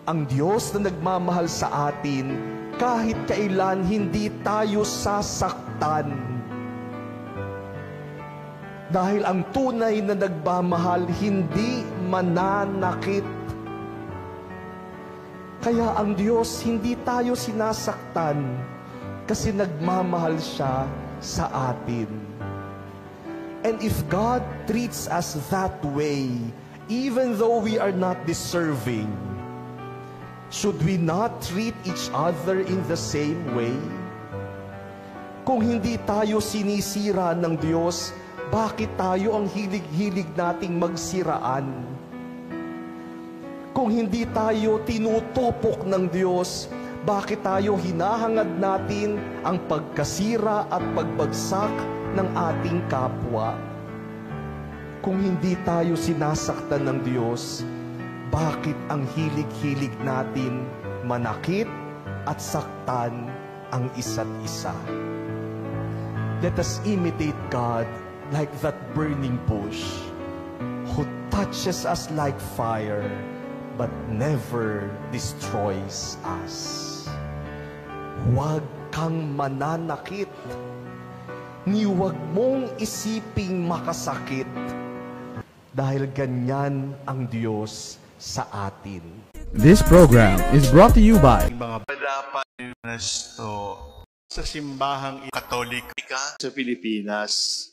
Ang Diyos na nagmamahal sa atin, kahit kailan hindi tayo sasaktan. Dahil ang tunay na nagmamahal, hindi mananakit. Kaya ang Diyos, hindi tayo sinasaktan kasi nagmamahal siya sa atin. And if God treats us that way, even though we are not deserving, should we not treat each other in the same way? Kung hindi tayo sinisira ng Diyos, bakit tayo ang hilig-hilig nating magsiraan? Kung hindi tayo tinutupok ng Diyos, bakit tayo hinahangad natin ang pagkasira at pagbagsak ng ating kapwa? Kung hindi tayo sinasaktan ng Diyos, bakit ang hilig-hilig natin manakit at saktan ang isa't isa? Let us imitate God like that burning bush who touches us like fire but never destroys us. Huwag kang mananakit, ni huwag mong isiping makasakit, dahil ganyan ang Diyos sa atin. This program is brought to you by mga dapat sa simbahang Katolika sa Pilipinas.